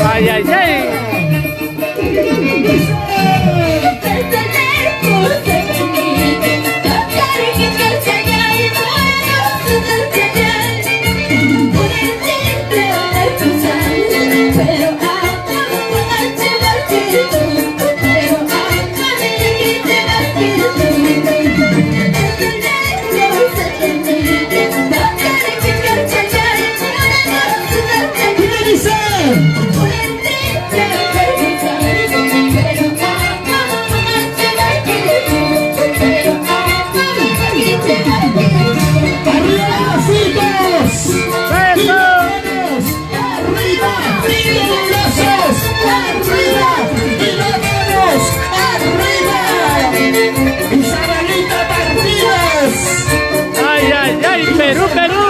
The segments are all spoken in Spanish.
Ay, ay, ay. Perú, Perú.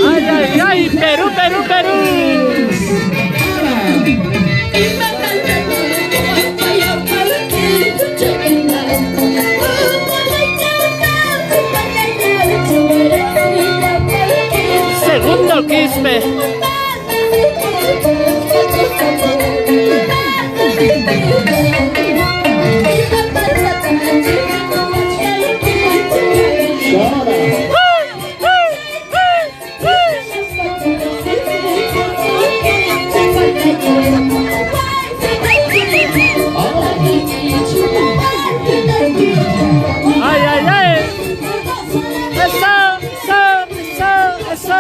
Ay, ay, ay, Perú, Perú, Perú. Segundo Quispe. Ay, ay, ay. Eso.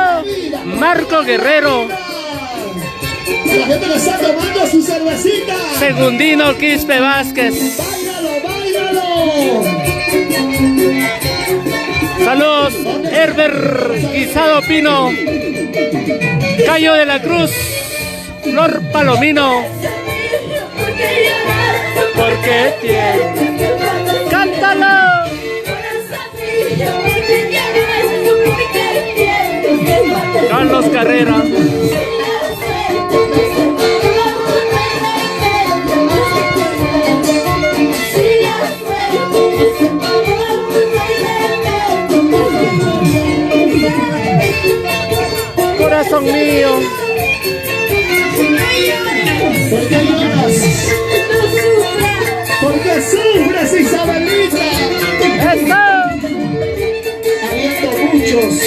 Marco Guerrero. La gente que está tomando su cervecita. Segundino Quispe Vázquez. Báilalo, báilalo. Saludos, Herbert Guisado Pino, Cayo de la Cruz, Flor Palomino. Porque tiene. ¡Cántalo! Carlos Carrera. Corazón mío. ¿Por qué lloras? ¿Por qué sufres, Isabelita? ¡Eso! Habiendo muchos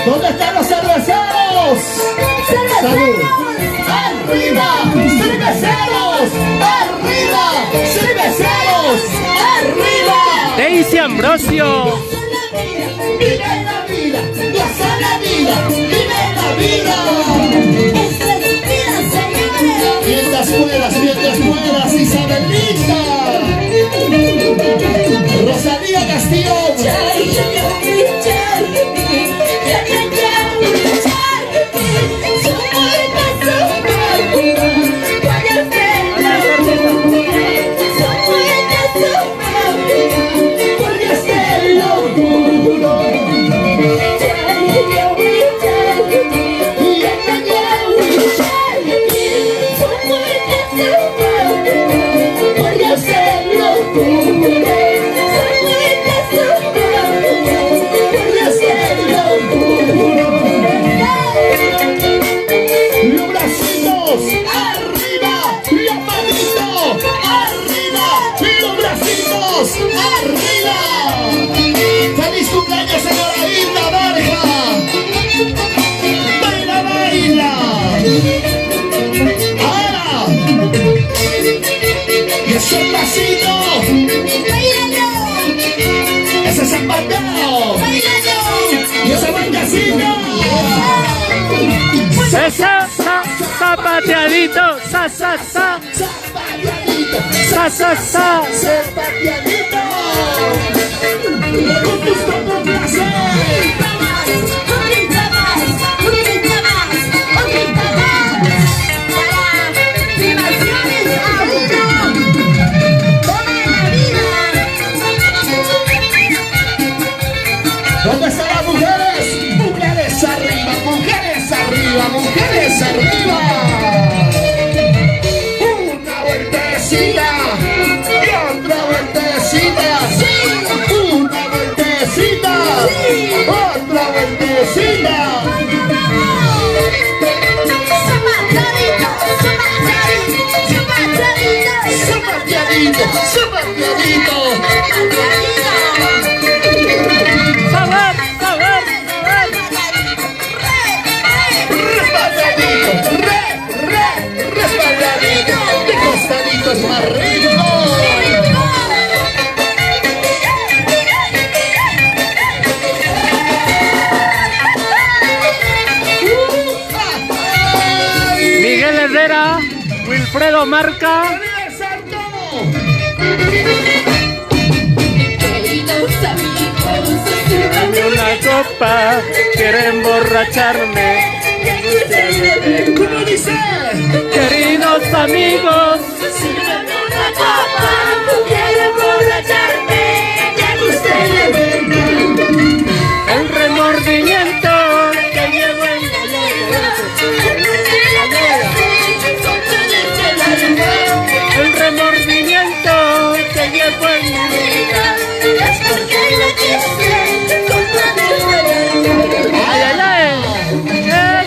¿Dónde están los cerveceros? ¡Salud! ¡Arriba! ¡Cerveceros! ¡Arriba! ¡Cerveceros! ¡Arriba! Daisy Ambrosio. ¡Vive la vida! ¡Goza la vida! ¡Vive la vida! Mientras puedas, Isabelita. Rosalía Castillo. Zapateadito, sa. Zapateadito. Con gusto, con placer. ¿Dónde están las mujeres? Mujeres arriba, mujeres arriba, mujeres arriba. Una vueltecita y otra vueltecita. Una vueltecita, otra vueltecita. Zapateadito, zapateadito. Es más rico. Miguel Herrera, Wilfredo Marca. Dame una copa, quiero emborracharme. ¿Cómo dice? Queridos amigos, sírveme una copa, quiero emborracharme, me gusta el evento. el remordimiento que llevo en la el remordimiento que llevo en mi vida es porque lo quise con todo el mundo. ay,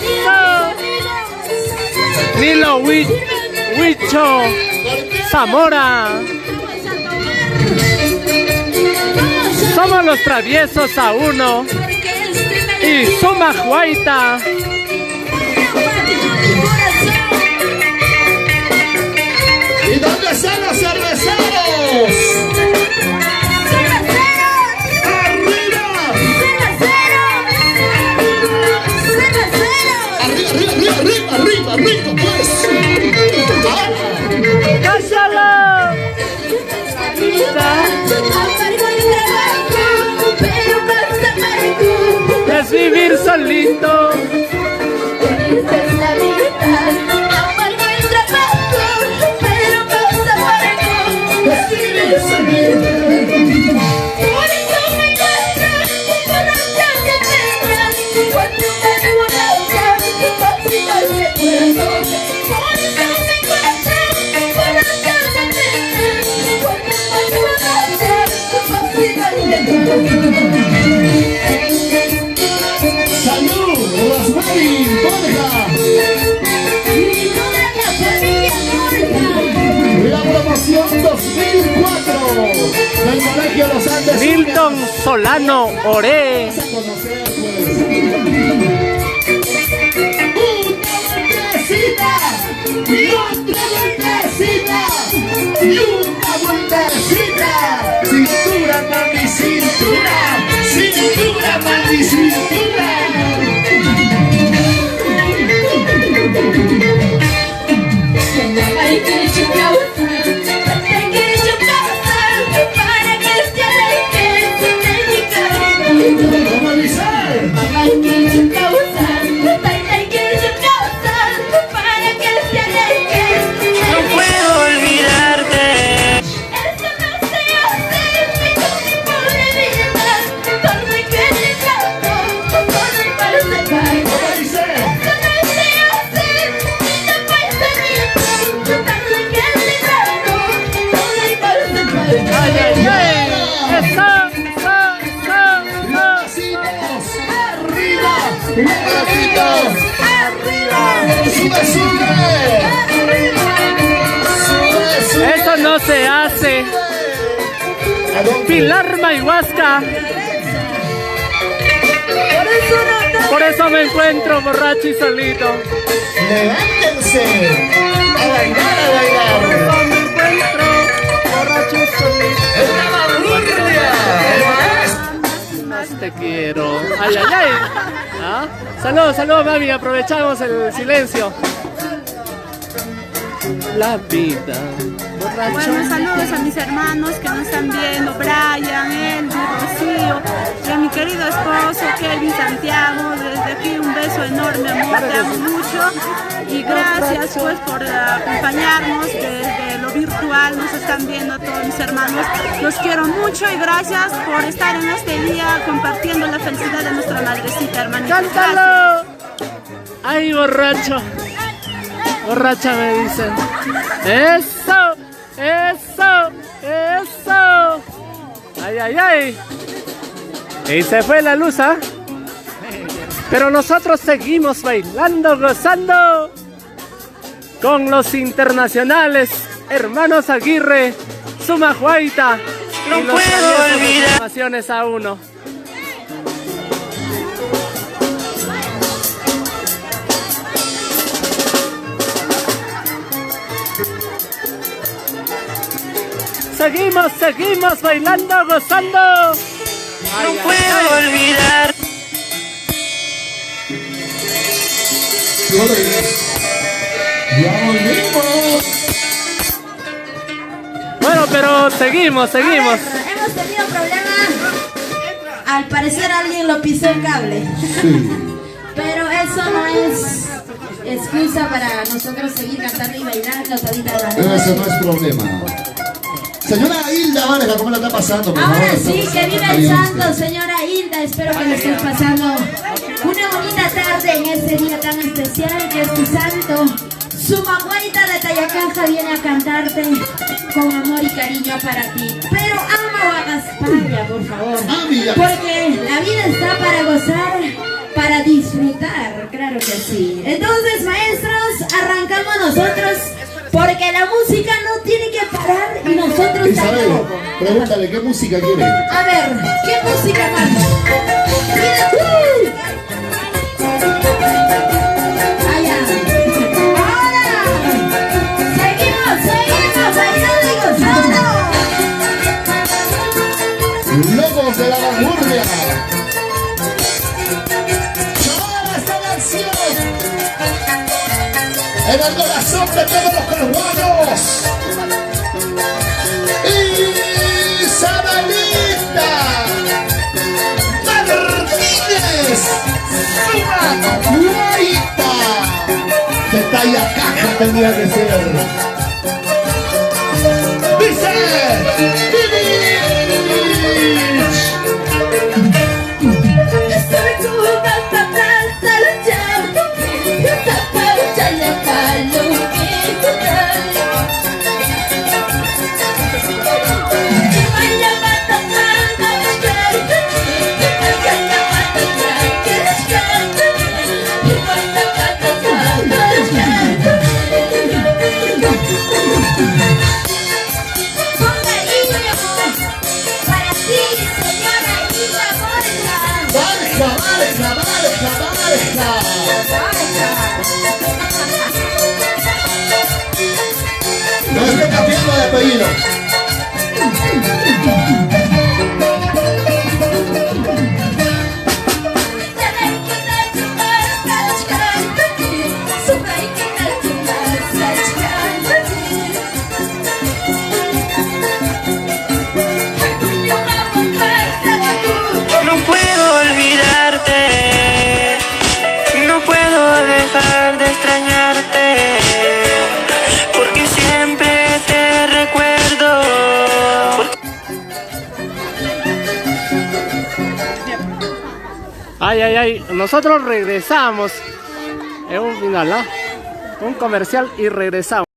eso Nilo Huicho Zamora. Somos los traviesos a uno y Suma Huaita. ¿Y dónde están los cerveceros? ¡Arriba! ¡Arriba, pues! ¡Cásalo! Es vivir solito. del Colegio Los Andes. Milton Solano Oré. Vamos a conocer, pues. Y otra vueltecita, y una vueltecita. Cintura, mami, cintura. Cintura, mami, cintura. Hay que chocar, hay que chocar para que se aleje de mi cabeza. ¿Cómo dice? Hay que chocar, hay que chocar para que se aleje. No puedo olvidarte. Eso no se hace, mi pobre vida. Todo hay que dejarlo, todo hay para separar. ¿Cómo dice? Eso no se hace, mi pensamiento. Todo hay que dejarlo, todo hay para separar. ¡Ay, ay, ay! ¡Eso! Bracitos arriba, bracitos arriba. Sube, sube. Sube, sube. ¡Eso no se hace! ¿A dónde? Pilar Mayhuasca. Por eso me encuentro borracho y solito. Levántense. A bailar, a Por bailar. eso me encuentro borracho y solito. ¡Es la vanguardia! Más te quiero. ¡Ay, ay, ay! ¿Ah? Saludos, saludos, mami. Aprovechamos el silencio. La vida. Borracho. Bueno, saludos a mis hermanos que nos están viendo, Brian, Elvi, Rocío, y a mi querido esposo Kelvin Santiago. Desde aquí un beso enorme, amor, te amo mucho y gracias pues por acompañarnos desde lo virtual. Nos están viendo todos mis hermanos, los quiero mucho y gracias por estar en este día compartiendo la felicidad de nuestra madrecita, hermanita. ¡Cántalo! ¡Ay, borracho! Borracha me dicen. ¡Eso! ¡Eso! ¡Eso! ¡Ay, ay, ay! Y se fue la luz, ¿ah? Pero nosotros seguimos bailando, gozando con los internacionales hermanos Aguirre, Sumajuaita. No y los puedo traviesos olvidar. Exclamaciones a uno. Seguimos, seguimos bailando, gozando. No Ay, puedo ay, ay. olvidar. Ya volvimos. Bueno, pero seguimos, seguimos. Hemos tenido problemas. Al parecer alguien lo pisó el cable. Sí. Pero eso no es excusa para nosotros seguir cantando y bailando todita la Eso noche. no es problema. Señora Hilda Vargas, ¿cómo la está pasando? Por Ahora favor, sí, estamos que viva el calientes. santo, señora Hilda. Espero que le estés pasando una bonita tarde en este día tan especial que es tu santo. Sumaguaita de Tayacaja viene a cantarte con amor y cariño para ti. Pero ama o hagas patria, por favor. Amiga. Porque la vida está para gozar, para disfrutar, claro que sí. Entonces, maestros, arrancamos nosotros, porque la música no tiene que parar y nosotros Isabel, tampoco. pregúntale, ¿qué música quiere? A ver, ¿qué música más? Mira, allá. Ahora, seguimos bailando y gozando. Locos de la vanguardia. Toda esta canción en el corazón de todos los peruanos. Isabelita Martínez Sumaguaita de Tayacaja tenía que ser. Dice Estoy con tanta plaza luchando, tanta paucha y la palo que total. Y vaya matando a despertar, vaya matando que despertar, y vaya matando a despertar. Ponga línea. Ay, ay, ay. Nosotros regresamos. En un final, ¿ah? Un comercial y regresamos.